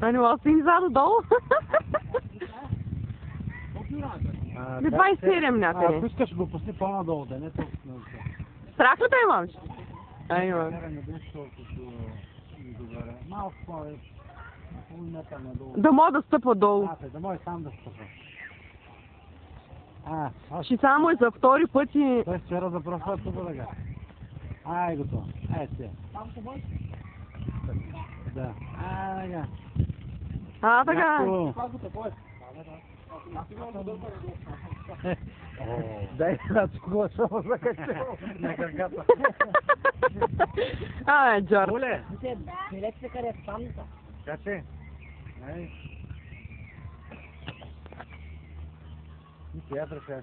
А не мога да си назад долу. До 27 някъде. Ако искаш го пусни по-надолу, да не толкова. Страх ли те имам? Ай, имам. Малко повече. Да мога да стъпа долу. Да може сам да стъпа. Ще само и за втори път и... Той вчера за пръв път тук да га. Ай, готово. Ай, се. Да. Ага. Така. Дай да го само закачал на краката. Джордж. Оле! Билет се къде сам са. Каче. Ай. И театър ще